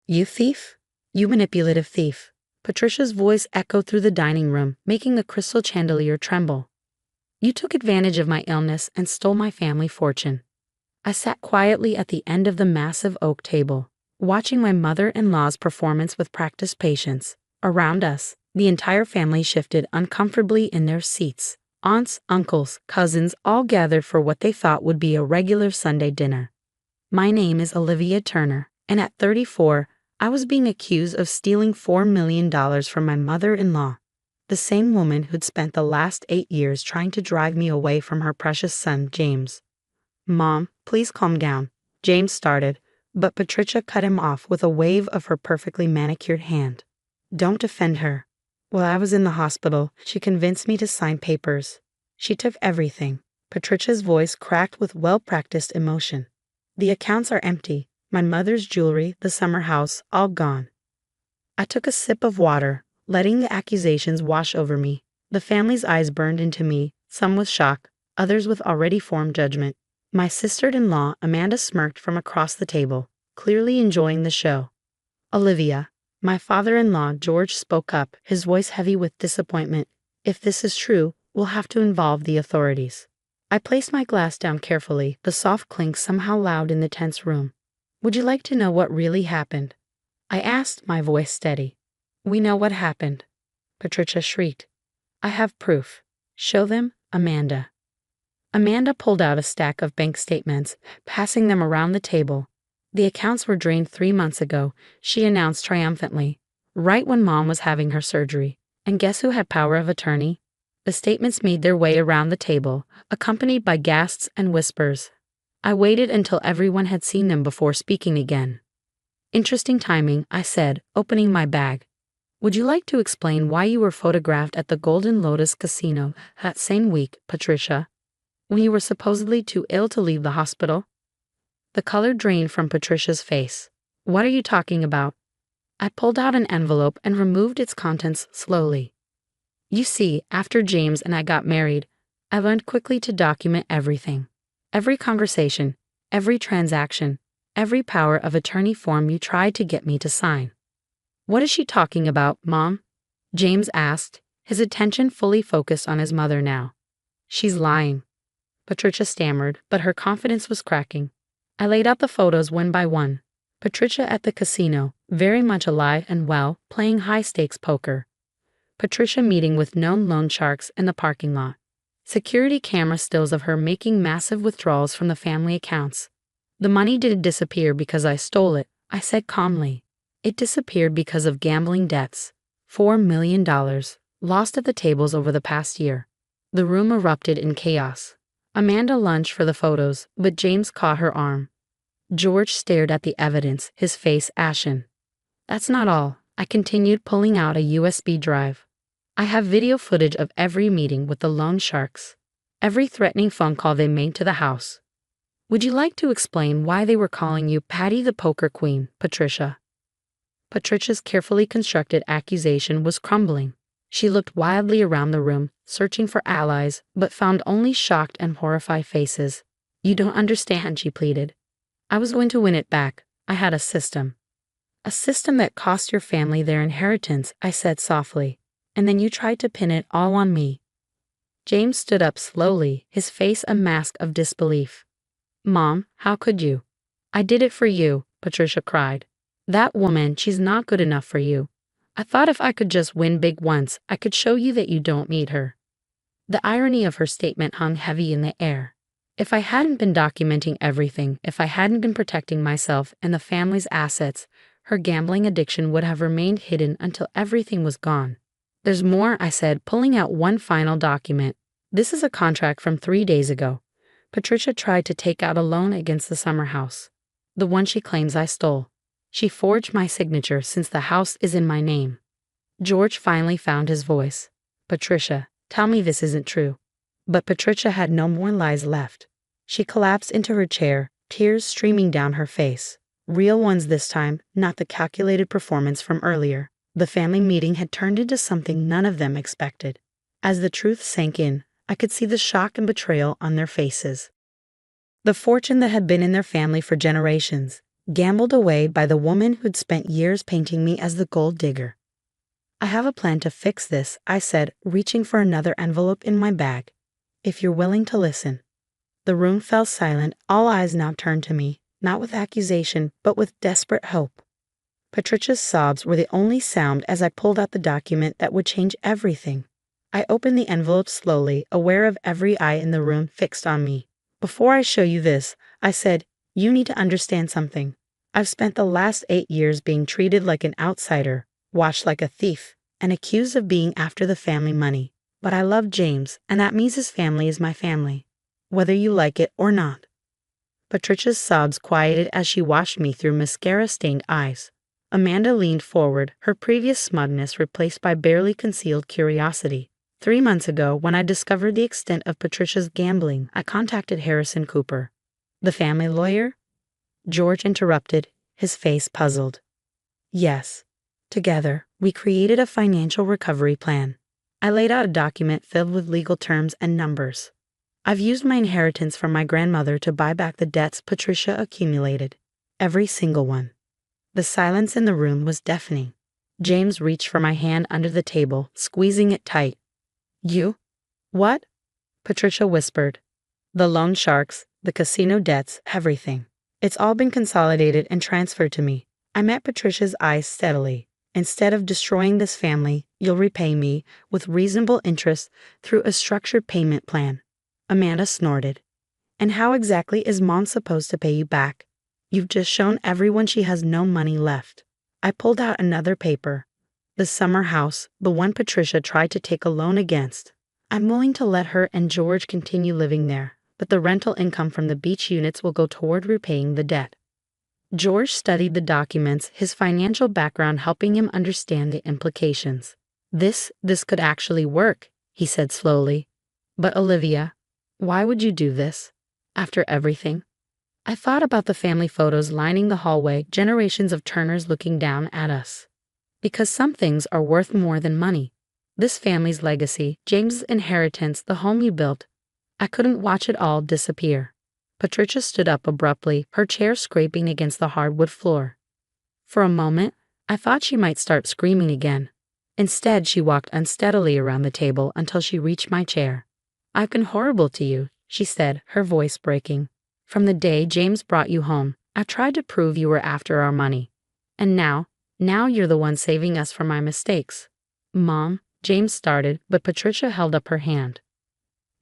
You thief? You manipulative thief. Patricia's voice echoed through the dining room, making the crystal chandelier tremble. You took advantage of my illness and stole my family fortune. I sat quietly at the end of the massive oak table, watching my mother-in-law's performance with practiced patience. Around us, the entire family shifted uncomfortably in their seats. Aunts, uncles, cousins all gathered for what they thought would be a regular Sunday dinner. My name is Olivia Turner, and at 34, I was being accused of stealing $4 million from my mother-in-law, the same woman who'd spent the last 8 years trying to drive me away from her precious son, James. Mom, please calm down, James started, but Patricia cut him off with a wave of her perfectly manicured hand. Don't defend her. While I was in the hospital, she convinced me to sign papers. She took everything. Patricia's voice cracked with well-practiced emotion. The accounts are empty. My mother's jewelry, the summer house, all gone. I took a sip of water, letting the accusations wash over me. The family's eyes burned into me, some with shock, others with already formed judgment. My sister-in-law, Amanda, smirked from across the table, clearly enjoying the show. Olivia, my father-in-law, George, spoke up, his voice heavy with disappointment. If this is true, we'll have to involve the authorities. I placed my glass down carefully, the soft clink somehow loud in the tense room. Would you like to know what really happened? I asked, my voice steady. We know what happened. Patricia shrieked. I have proof. Show them, Amanda. Amanda pulled out a stack of bank statements, passing them around the table. The accounts were drained 3 months ago, she announced triumphantly, right when Mom was having her surgery. And guess who had power of attorney? The statements made their way around the table, accompanied by gasps and whispers. I waited until everyone had seen them before speaking again. Interesting timing, I said, opening my bag. Would you like to explain why you were photographed at the Golden Lotus Casino that same week, Patricia? When you were supposedly too ill to leave the hospital? The color drained from Patricia's face. What are you talking about? I pulled out an envelope and removed its contents slowly. You see, after James and I got married, I learned quickly to document everything. Every conversation, every transaction, every power of attorney form you tried to get me to sign. What is she talking about, Mom? James asked, his attention fully focused on his mother now. She's lying. Patricia stammered, but her confidence was cracking. I laid out the photos one by one. Patricia at the casino, very much alive and well, playing high-stakes poker. Patricia meeting with known loan sharks in the parking lot. Security camera stills of her making massive withdrawals from the family accounts. The money didn't disappear because I stole it, I said calmly. It disappeared because of gambling debts. $4 million, lost at the tables over the past year. The room erupted in chaos. Amanda lunged for the photos, but James caught her arm. George stared at the evidence, his face ashen. That's not all, I continued, pulling out a USB drive. I have video footage of every meeting with the loan sharks, every threatening phone call they made to the house. Would you like to explain why they were calling you Patty the Poker Queen, Patricia? Patricia's carefully constructed accusation was crumbling. She looked wildly around the room, searching for allies, but found only shocked and horrified faces. You don't understand, she pleaded. I was going to win it back. I had a system. A system that cost your family their inheritance, I said softly, and then you tried to pin it all on me. James stood up slowly, his face a mask of disbelief. Mom, how could you? I did it for you, Patricia cried. That woman, she's not good enough for you. I thought if I could just win big once, I could show you that you don't need her. The irony of her statement hung heavy in the air. If I hadn't been documenting everything, if I hadn't been protecting myself and the family's assets, her gambling addiction would have remained hidden until everything was gone. There's more, I said, pulling out one final document. This is a contract from 3 days ago. Patricia tried to take out a loan against the summer house, the one she claims I stole. She forged my signature since the house is in my name. George finally found his voice. Patricia, tell me this isn't true. But Patricia had no more lies left. She collapsed into her chair, tears streaming down her face. Real ones this time, not the calculated performance from earlier. The family meeting had turned into something none of them expected. As the truth sank in, I could see the shock and betrayal on their faces. The fortune that had been in their family for generations, gambled away by the woman who'd spent years painting me as the gold digger. I have a plan to fix this, I said, reaching for another envelope in my bag. If you're willing to listen. The room fell silent, all eyes now turned to me, not with accusation, but with desperate hope. Patricia's sobs were the only sound as I pulled out the document that would change everything. I opened the envelope slowly, aware of every eye in the room fixed on me. Before I show you this, I said, you need to understand something. I've spent the last 8 years being treated like an outsider, watched like a thief, and accused of being after the family money. But I love James, and that means his family is my family, whether you like it or not. Patricia's sobs quieted as she watched me through mascara-stained eyes. Amanda leaned forward, her previous smugness replaced by barely concealed curiosity. 3 months ago, when I discovered the extent of Patricia's gambling, I contacted Harrison Cooper. The family lawyer? George interrupted, his face puzzled. Yes. Together, we created a financial recovery plan. I laid out a document filled with legal terms and numbers. I've used my inheritance from my grandmother to buy back the debts Patricia accumulated. Every single one. The silence in the room was deafening. James reached for my hand under the table, squeezing it tight. You? What? Patricia whispered. The loan sharks, the casino debts, everything. It's all been consolidated and transferred to me. I met Patricia's eyes steadily. Instead of destroying this family, you'll repay me, with reasonable interest, through a structured payment plan. Amanda snorted. And how exactly is Mom supposed to pay you back? You've just shown everyone she has no money left. I pulled out another paper. The summer house, the one Patricia tried to take a loan against. I'm willing to let her and George continue living there, but the rental income from the beach units will go toward repaying the debt. George studied the documents, his financial background helping him understand the implications. This could actually work, he said slowly. But Olivia, why would you do this? After everything? I thought about the family photos lining the hallway, generations of Turners looking down at us. Because some things are worth more than money. This family's legacy, James's inheritance, the home you built. I couldn't watch it all disappear. Patricia stood up abruptly, her chair scraping against the hardwood floor. For a moment, I thought she might start screaming again. Instead, she walked unsteadily around the table until she reached my chair. I've been horrible to you, she said, her voice breaking. From the day James brought you home, I tried to prove you were after our money. And now you're the one saving us from my mistakes. Mom, James started, but Patricia held up her hand.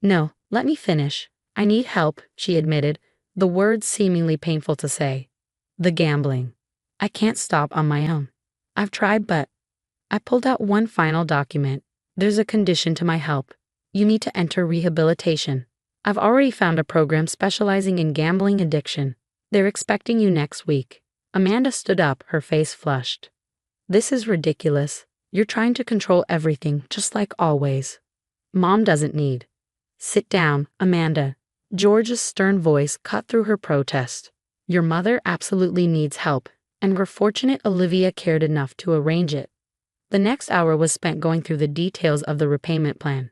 No, let me finish. I need help, she admitted, the words seemingly painful to say. The gambling. I can't stop on my own. I've tried, but I pulled out one final document. There's a condition to my help. You need to enter rehabilitation. I've already found a program specializing in gambling addiction. They're expecting you next week. Amanda stood up, her face flushed. This is ridiculous. You're trying to control everything, just like always. Mom doesn't need. Sit down, Amanda. George's stern voice cut through her protest. Your mother absolutely needs help, and we're fortunate Olivia cared enough to arrange it. The next hour was spent going through the details of the repayment plan.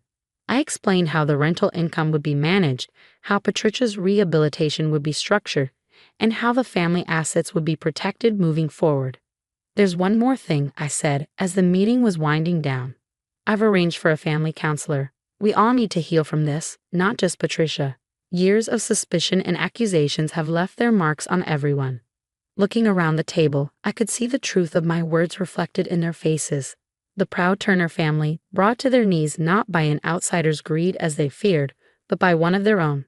I explained how the rental income would be managed, how Patricia's rehabilitation would be structured, and how the family assets would be protected moving forward. There's one more thing, I said, as the meeting was winding down. I've arranged for a family counselor. We all need to heal from this, not just Patricia. Years of suspicion and accusations have left their marks on everyone. Looking around the table, I could see the truth of my words reflected in their faces. The proud Turner family, brought to their knees not by an outsider's greed as they feared, but by one of their own.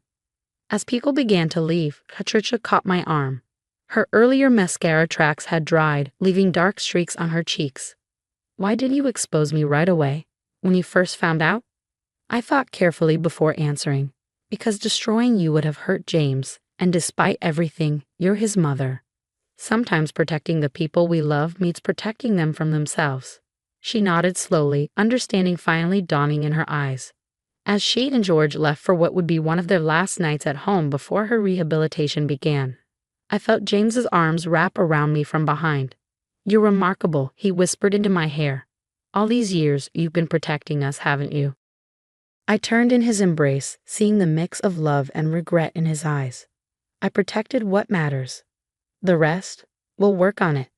As people began to leave, Patricia caught my arm. Her earlier mascara tracks had dried, leaving dark streaks on her cheeks. Why didn't you expose me right away, when you first found out? I thought carefully before answering. Because destroying you would have hurt James, and despite everything, you're his mother. Sometimes protecting the people we love means protecting them from themselves. She nodded slowly, understanding finally dawning in her eyes. As she and George left for what would be one of their last nights at home before her rehabilitation began, I felt James's arms wrap around me from behind. You're remarkable, he whispered into my hair. All these years you've been protecting us, haven't you? I turned in his embrace, seeing the mix of love and regret in his eyes. I protected what matters. The rest? We'll work on it.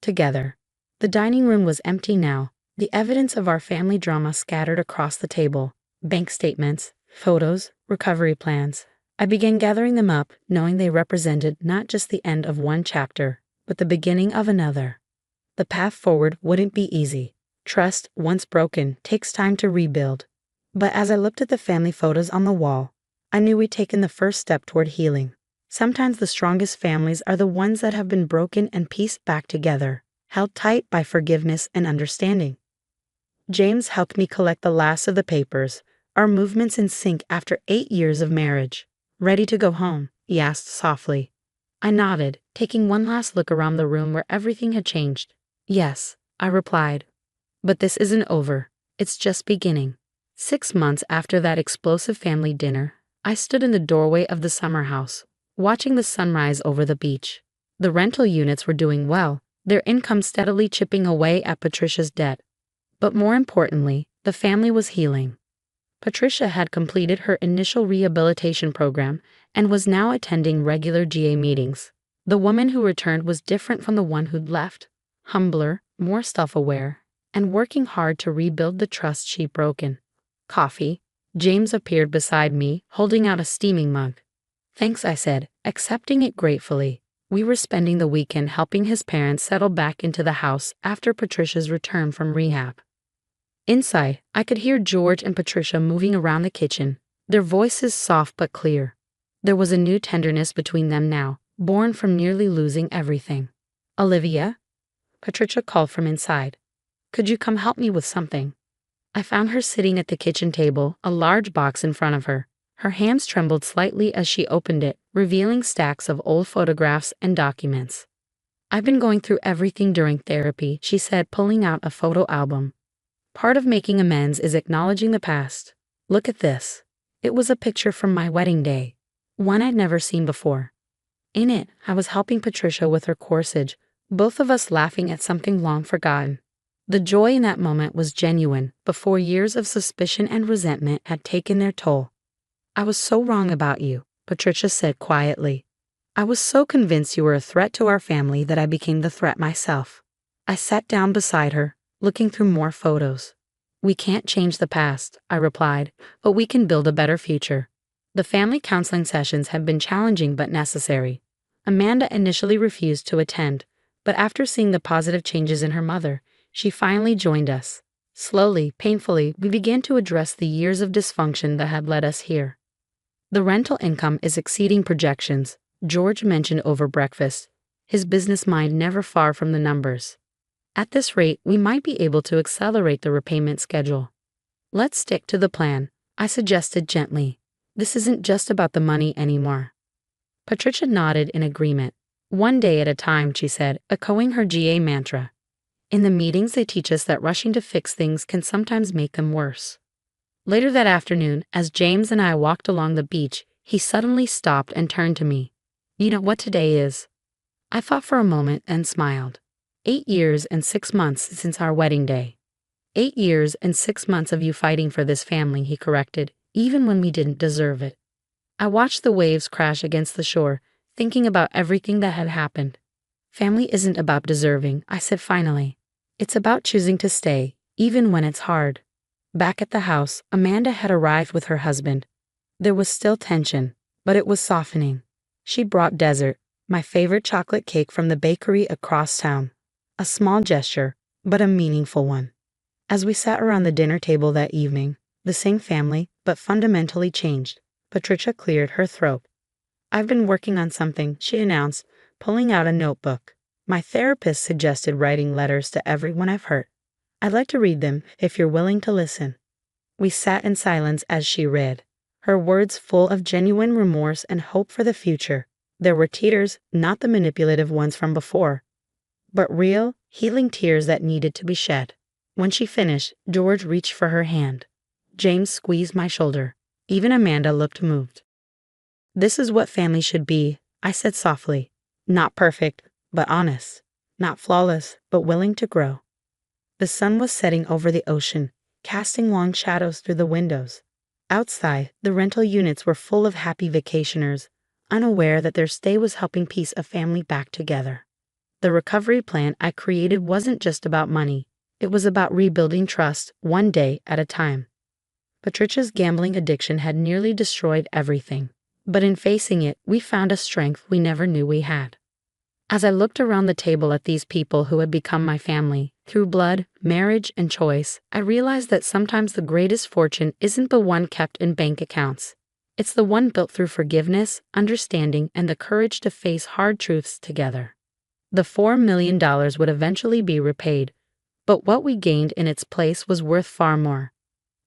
Together. The dining room was empty now, the evidence of our family drama scattered across the table. Bank statements, photos, recovery plans. I began gathering them up, knowing they represented not just the end of one chapter, but the beginning of another. The path forward wouldn't be easy. Trust, once broken, takes time to rebuild. But as I looked at the family photos on the wall, I knew we'd taken the first step toward healing. Sometimes the strongest families are the ones that have been broken and pieced back together, held tight by forgiveness and understanding. James helped me collect the last of the papers, our movements in sync after 8 years of marriage. Ready to go home? He asked softly. I nodded, taking one last look around the room where everything had changed. Yes, I replied. But this isn't over. It's just beginning. 6 months after that explosive family dinner, I stood in the doorway of the summer house, watching the sunrise over the beach. The rental units were doing well, their income steadily chipping away at Patricia's debt. But more importantly, the family was healing. Patricia had completed her initial rehabilitation program and was now attending regular GA meetings. The woman who returned was different from the one who'd left, humbler, more self-aware, and working hard to rebuild the trust she'd broken. Coffee. James appeared beside me, holding out a steaming mug. Thanks, I said, accepting it gratefully. We were spending the weekend helping his parents settle back into the house after Patricia's return from rehab. Inside, I could hear George and Patricia moving around the kitchen, their voices soft but clear. There was a new tenderness between them now, born from nearly losing everything. Olivia? Patricia called from inside. Could you come help me with something? I found her sitting at the kitchen table, a large box in front of her. Her hands trembled slightly as she opened it, revealing stacks of old photographs and documents. I've been going through everything during therapy, she said, pulling out a photo album. Part of making amends is acknowledging the past. Look at this. It was a picture from my wedding day, one I'd never seen before. In it, I was helping Patricia with her corsage, both of us laughing at something long forgotten. The joy in that moment was genuine, before years of suspicion and resentment had taken their toll. I was so wrong about you, Patricia said quietly. I was so convinced you were a threat to our family that I became the threat myself. I sat down beside her, looking through more photos. We can't change the past, I replied, but we can build a better future. The family counseling sessions had been challenging but necessary. Amanda initially refused to attend, but after seeing the positive changes in her mother, she finally joined us. Slowly, painfully, we began to address the years of dysfunction that had led us here. The rental income is exceeding projections, George mentioned over breakfast, his business mind never far from the numbers. At this rate, we might be able to accelerate the repayment schedule. Let's stick to the plan, I suggested gently. This isn't just about the money anymore. Patricia nodded in agreement. One day at a time, she said, echoing her GA mantra. In the meetings, they teach us that rushing to fix things can sometimes make them worse. Later that afternoon, as James and I walked along the beach, he suddenly stopped and turned to me. You know what today is? I thought for a moment and smiled. 8 years and 6 months since our wedding day. 8 years and 6 months of you fighting for this family, he corrected, even when we didn't deserve it. I watched the waves crash against the shore, thinking about everything that had happened. Family isn't about deserving, I said finally. It's about choosing to stay, even when it's hard. Back at the house, Amanda had arrived with her husband. There was still tension, but it was softening. She brought dessert, my favorite chocolate cake from the bakery across town. A small gesture, but a meaningful one. As we sat around the dinner table that evening, the same family, but fundamentally changed, Patricia cleared her throat. I've been working on something, she announced, pulling out a notebook. My therapist suggested writing letters to everyone I've hurt. I'd like to read them, if you're willing to listen. We sat in silence as she read, her words full of genuine remorse and hope for the future. There were tears, not the manipulative ones from before, but real, healing tears that needed to be shed. When she finished, George reached for her hand. James squeezed my shoulder. Even Amanda looked moved. This is what family should be, I said softly. Not perfect, but honest. Not flawless, but willing to grow. The sun was setting over the ocean, casting long shadows through the windows. Outside, the rental units were full of happy vacationers, unaware that their stay was helping piece a family back together. The recovery plan I created wasn't just about money, it was about rebuilding trust one day at a time. Patricia's gambling addiction had nearly destroyed everything, but in facing it, we found a strength we never knew we had. As I looked around the table at these people who had become my family, through blood, marriage, and choice, I realized that sometimes the greatest fortune isn't the one kept in bank accounts. It's the one built through forgiveness, understanding, and the courage to face hard truths together. The $4 million would eventually be repaid, but what we gained in its place was worth far more.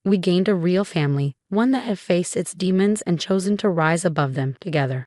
We gained a real family, one that had faced its demons and chosen to rise above them together.